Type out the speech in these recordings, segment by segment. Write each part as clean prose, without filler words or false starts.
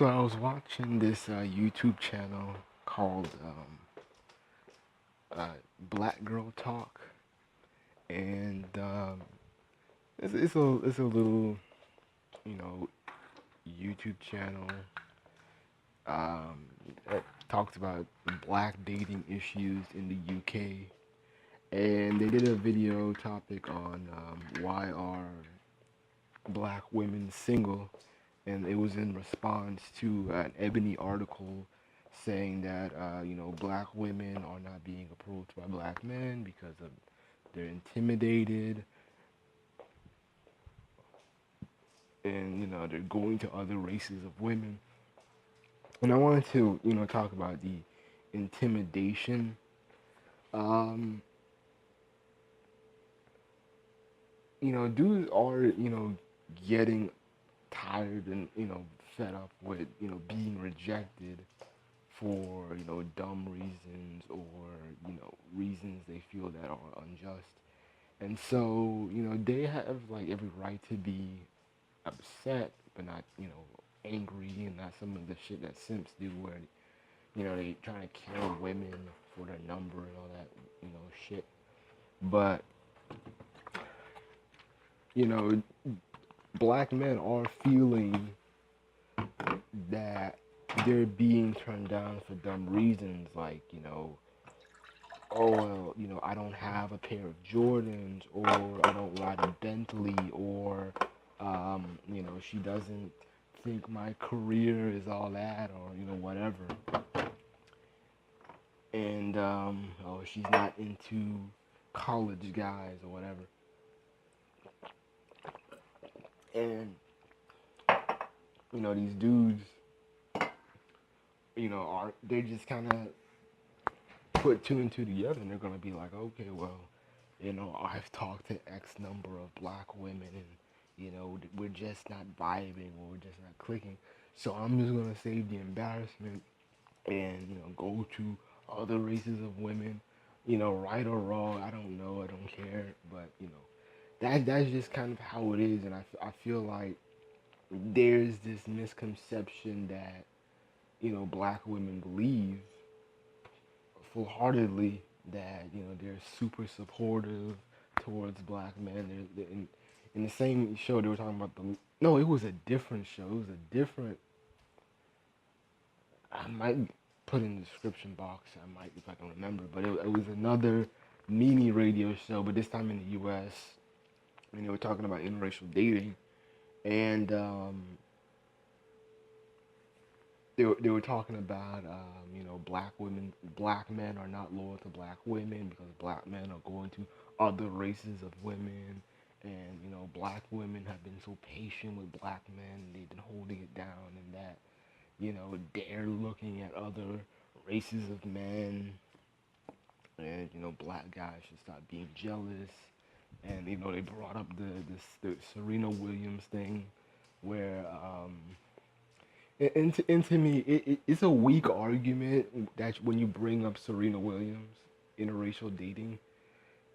So I was watching this YouTube channel called Black Girl Talk, and it's a little you know YouTube channel um, that talks about black dating issues in the UK, and they did a video topic on why are black women single, and it was in response to an Ebony article saying that black women are not being approached by black men because of they're intimidated, and they're going to other races of women. And I wanted to talk about the intimidation. Um, Dudes are getting tired and fed up with being rejected for dumb reasons, or reasons they feel that are unjust. And so they have like every right to be upset, but not angry, and not some of the shit that simps do, where they trying to kill women for their number and all that shit. But you know black men are feeling that they're being turned down for dumb reasons, like oh well, I don't have a pair of Jordans, or I don't ride a Bentley, or she doesn't think my career is all that, or whatever. And oh, she's not into college guys or whatever. And these dudes, are they just kind of put two and two together, and they're gonna be like, okay, well, I've talked to X number of black women, and we're just not vibing, or we're just not clicking. So I'm just gonna save the embarrassment and go to other races of women, right or wrong, I don't know, I don't care, but that's just kind of how it is. And I feel like there's this misconception that black women believe full-heartedly that they're super supportive towards black men. In the same show they were talking about the no, it was a different show. It was a different. I might put in the description box. I might, if I can remember, but it was another mini radio show, but this time in the U.S. And they were talking about interracial dating, and they were talking about black men are not loyal to black women because black men are going to other races of women, and black women have been so patient with black men, they've been holding it down, and that they're looking at other races of men, and black guys should stop being jealous. And they brought up the Serena Williams thing, where and to me, it's a weak argument that when you bring up Serena Williams interracial dating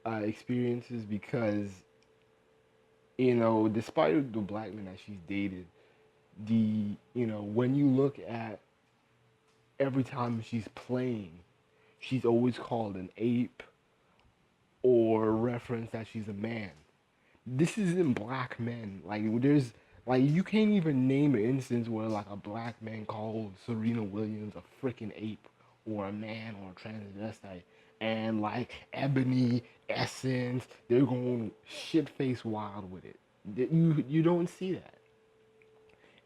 experiences, because despite the black men that she's dated, the when you look at every time she's playing, she's always called an ape or reference that she's a man. This isn't black men. Like there's like you can't even name an instance where like a black man called Serena Williams a freaking ape, or a man, or a transvestite. And like Ebony, Essence, they're going shit face wild with it. You don't see that.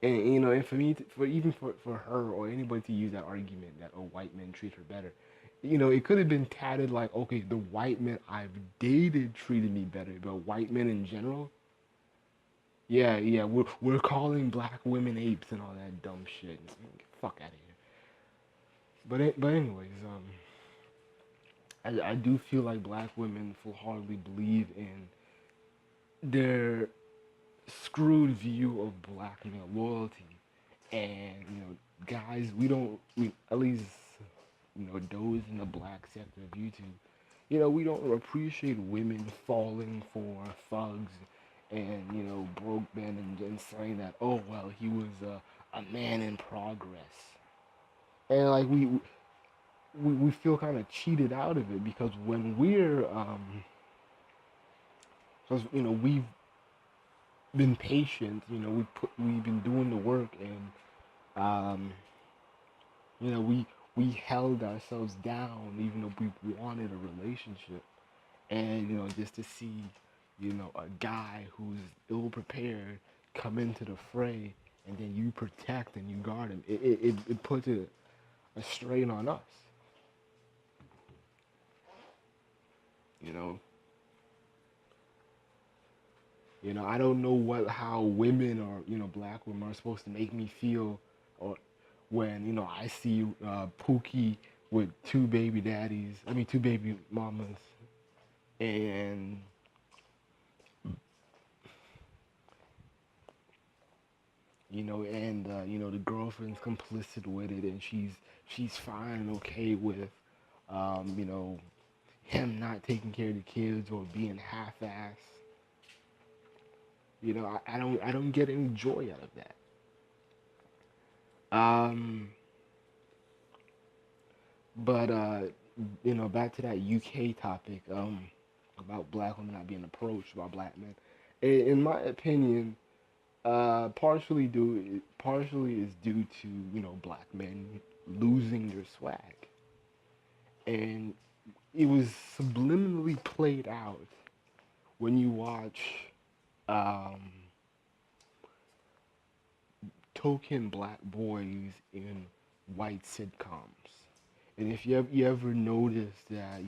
And and for me, for even for her or anybody to use that argument that white men treat her better, it could have been tatted like, okay, the white men I've dated treated me better, but white men in general, yeah, yeah, we're calling black women apes and all that dumb shit. Fuck out of here. But anyways, I do feel like black women full heartedly believe in their screwed view of black male loyalty. And guys, we at least those in the black sector of YouTube, we don't appreciate women falling for thugs and broke men, and saying that, oh well, he was a man in progress, and like we feel kind of cheated out of it because when we're because we've been patient, we've been doing the work, and um, we held ourselves down even though we wanted a relationship, and just to see a guy who's ill prepared come into the fray, and then you protect and you guard him, it puts a strain on us. you know I don't know how women, or black women, are supposed to make me feel, or when I see Pookie with two baby daddies, I mean two baby mamas, and the girlfriend's complicit with it, and she's fine and okay with um, you know him not taking care of the kids or being half-ass. I don't get any joy out of that. Um, but back to that UK topic, about black women not being approached by black men. In my opinion, partially is due to black men losing their swag, and it was subliminally played out when you watch um, token black boys in white sitcoms. And if you ever notice that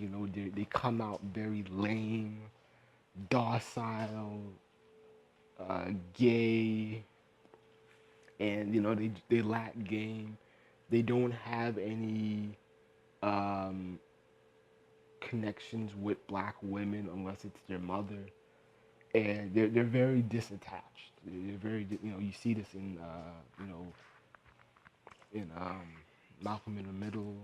they come out very lame, docile, gay, and they lack game. They don't have any um, connections with black women unless it's their mother, and they're very disattached. They're very you see this in Malcolm in the Middle,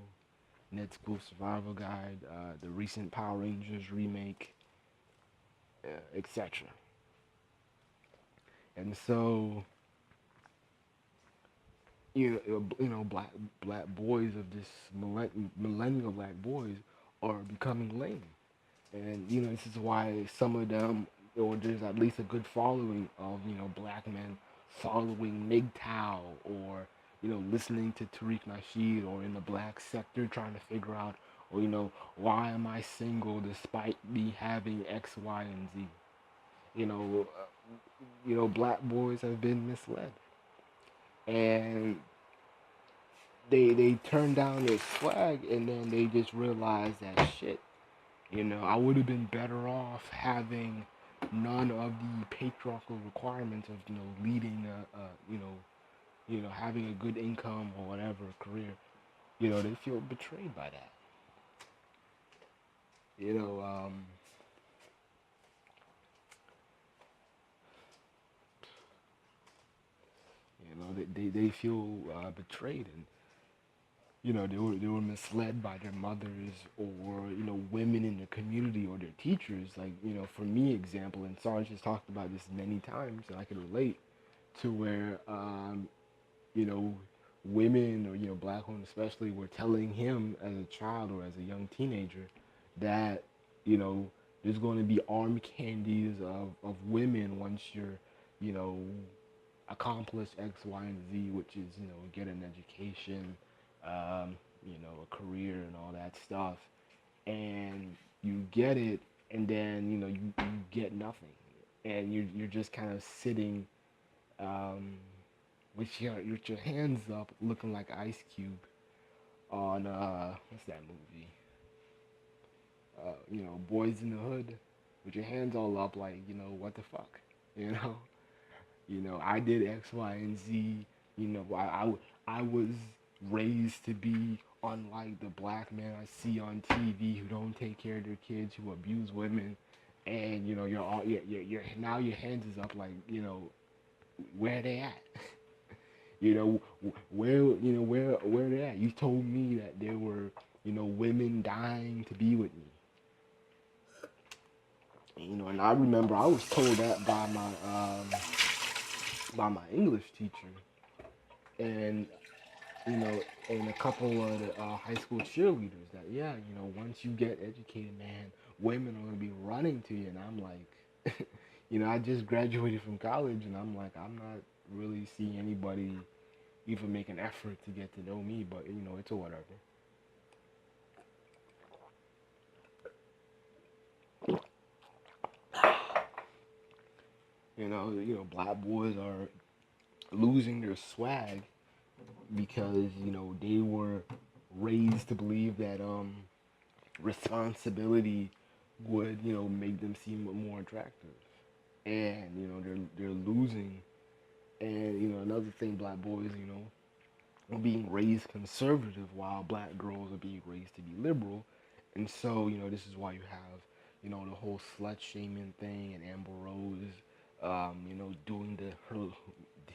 Ned School Survival Guide, the recent Power Rangers remake, etc. And so black boys of this millennial black boys are becoming lame, and this is why some of them, or there's at least a good following of black men following MGTOW, or listening to Tariq Nasheed, or in the black sector trying to figure out, or why am I single despite me having X, Y, and Z. Black boys have been misled, and they turn down their swag, and then they just realize that shit. I would have been better off having none of the patriarchal requirements of leading having a good income or whatever career. They feel betrayed by that. You know, they feel betrayed, and they were misled by their mothers, or women in the community, or their teachers. Like for me, example, and Sarge has talked about this many times, and I can relate to where you know women, or black women especially, were telling him as a child or as a young teenager that you know there's going to be arm candies of women once you're you know accomplish X, Y, and Z, which is get an education, a career, and all that stuff, and you get it, and then you get nothing, and you're just kind of sitting with your hands up, looking like Ice Cube on what's that movie? Boys in the Hood, with your hands all up, like what the fuck, you know. I did X, Y, and Z. I was raised to be unlike the black men I see on TV who don't take care of their kids, who abuse women, and you're all you're now your hands is up, like where they at? Where they at? You told me that there were women dying to be with me. And I remember I was told that by my English teacher. and you know, and a couple of the, high school cheerleaders that, yeah, once you get educated, man, women are gonna be running to you, and I'm like, I just graduated from college, and I'm like, I'm not really seeing anybody even make an effort to get to know me, but it's a whatever. Black boys are losing their swag because they were raised to believe that responsibility would make them seem more attractive, and they're losing. And another thing, black boys are being raised conservative while black girls are being raised to be liberal. And so this is why you have the whole slut shaming thing, and Amber Rose doing the her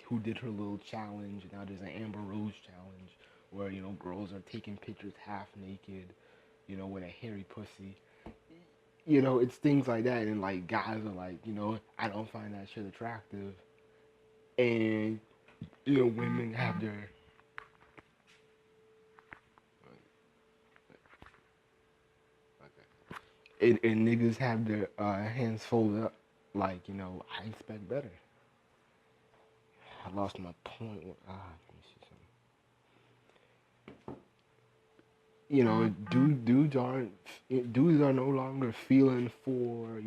who did her little challenge. Now there's an Amber Rose challenge where girls are taking pictures half naked, with a hairy pussy. It's things like that, and like guys are like, I don't find that shit attractive, and women have their and niggas have their hands folded up, like I expect better. I lost my point. Let me see something. Dudes are no longer feeling for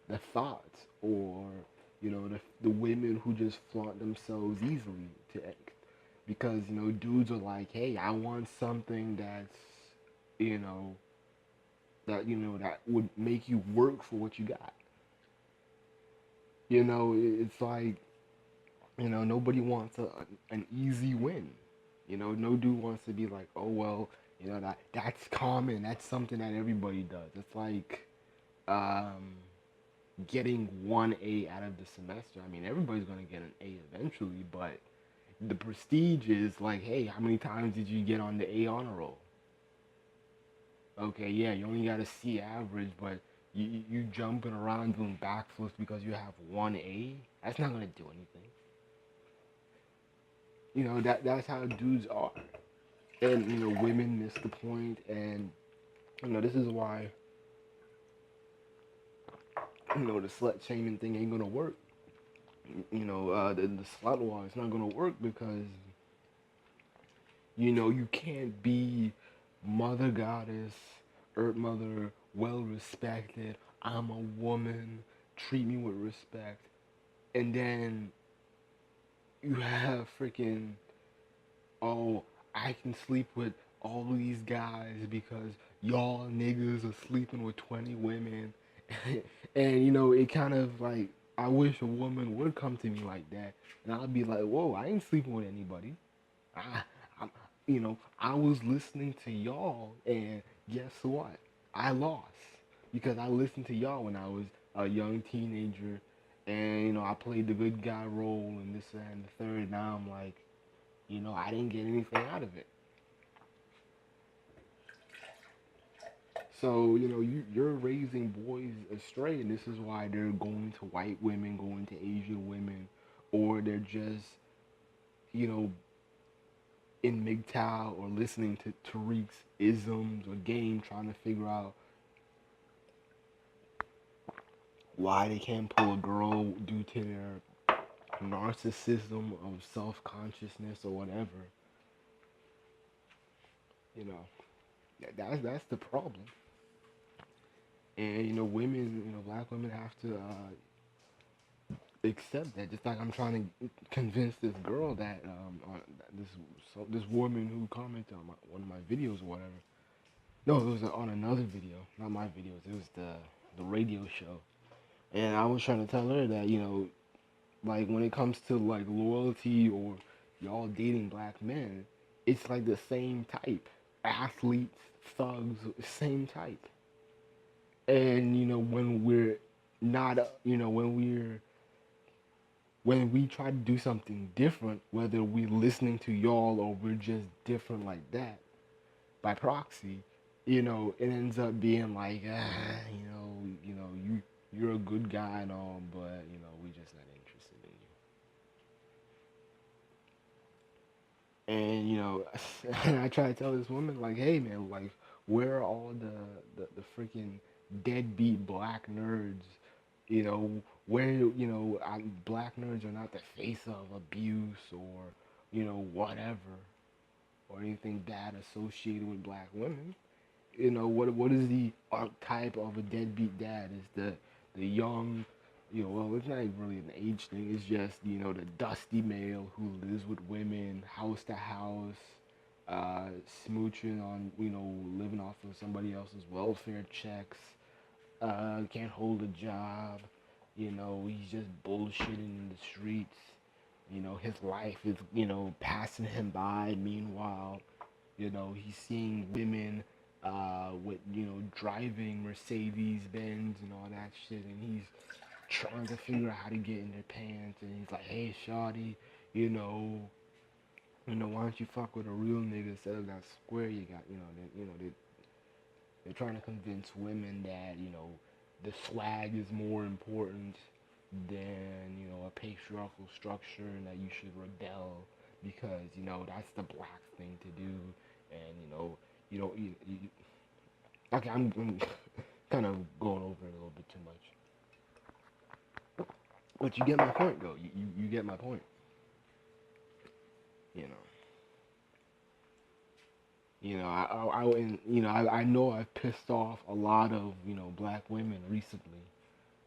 the thoughts, or the women who just flaunt themselves easily to because dudes are like, hey, I want something that's you know that would make you work for what you got. It's like nobody wants an easy win. No dude wants to be like, oh well, that's common. That's something that everybody does. It's like um, getting 1A out of the semester. I mean, everybody's gonna get an A eventually, but the prestige is like, hey, how many times did you get on the A honor roll? Okay, yeah, you only got a C average, but you jumping around doing backflips because you have 1A. That's not gonna do anything. That's how dudes are, and women miss the point, and this is why the slut shaming thing ain't gonna work. The slut war is not gonna work because you can't be mother goddess, earth mother, well respected. I'm a woman, treat me with respect, and then you have freaking, oh, I can sleep with all of these guys because y'all niggas are sleeping with 20 women. And it kind of like, I wish a woman would come to me like that, and I'd be like, whoa, I ain't sleeping with anybody. I, I I was listening to y'all, and guess what? I lost because I listened to y'all when I was a young teenager, and I played the good guy role and this and the third. Now I'm like, I didn't get anything out of it. So you're raising boys astray, and this is why they're going to white women, going to Asian women, or they're just you know in MGTOW or listening to Tariq's isms or game, trying to figure out why they can't pull a girl due to their narcissism of self consciousness or whatever. You know, that's the problem. And women, black women have to accept that. Just like I'm trying to convince this girl that this woman who commented on one of my videos or whatever. No, it was on another video, not my videos. It was the radio show, and I was trying to tell her that like when it comes to like loyalty or y'all dating black men, it's like the same type, athletes, thugs, same type. And when we're not, when we try to do something different, whether we listening to y'all or we're just different like that by proxy, it ends up being like, you're a good guy and all, but we just not interested in And and I try to tell this woman like, hey man, like where are all the freaking deadbeat black nerds? Where black nerds are not the face of abuse or whatever or anything bad associated with black women. What is the archetype of a deadbeat dad? Is the young, well, it's not even really an age thing. It's just the dusty male who lives with women, house to house, smooching on living off of somebody else's welfare checks. Can't hold a job. He's just bullshitting in the streets. His life is passing him by. Meanwhile, he's seeing women with driving Mercedes Benz and all that shit, and he's trying to figure out how to get in their pants. And he's like, "Hey, shawty, why don't you fuck with a real nigga instead of that square you got?" They're trying to convince women that the swag is more important than a patriarchal structure, and that you should rebel because that's the black thing to do, and you don't okay, I'm kind of going over it a little bit too much, but you get my point though. You get my point. You know. I know I've pissed off a lot of black women recently,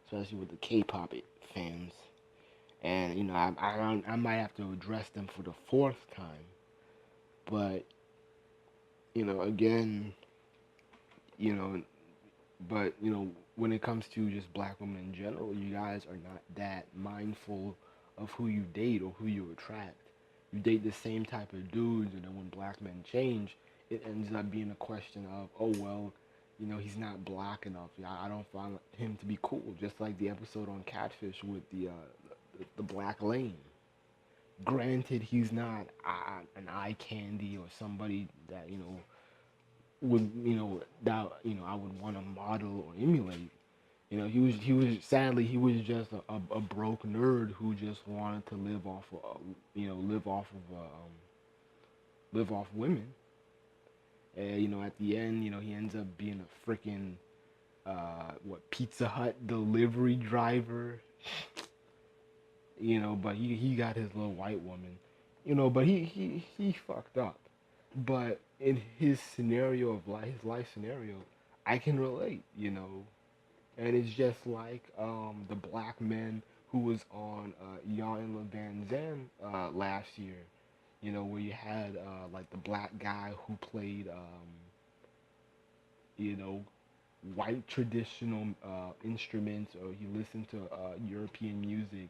especially with the K-pop fans, and I might have to address them for the fourth time, but again, you know, but when it comes to just black women in general, you guys are not that mindful of who you date or who you attract. You date the same type of dudes, and then when black men change, it ends up being a question of, oh well, he's not black enough. Yeah, I don't find him to be cool. Just like the episode on Catfish with the black lane. Granted, he's not an eye candy or somebody that would that I would want to model or emulate. He was sadly he was just a broke nerd who just wanted to live off of live off women. And at the end, he ends up being a freaking what Pizza Hut delivery driver. But he got his little white woman. But he fucked up. But in his scenario of life, his life scenario, I can relate. And it's just like the black men who was on Jan Van Zan last year. Where you had like the black guy who played you know white traditional instruments, or he listened to European music,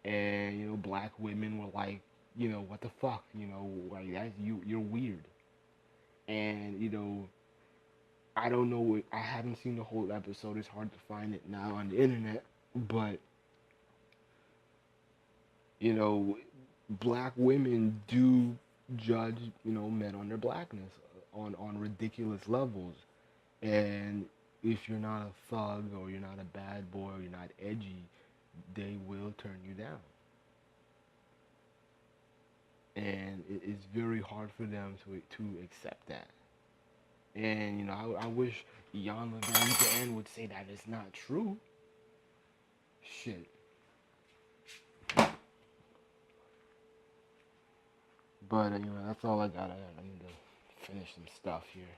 and black women were like, what the fuck, like that's you're weird, and I don't know. I haven't seen the whole episode. It's hard to find it now on the internet. But you know, black women do judge men on their blackness on ridiculous levels. And if you're not a thug or you're not a bad boy or you're not edgy, they will turn you down. And it's very hard for them to accept that. And I wish Jan Van Dan would say that it's not true. Shit. But that's all I got. I need to finish some stuff here.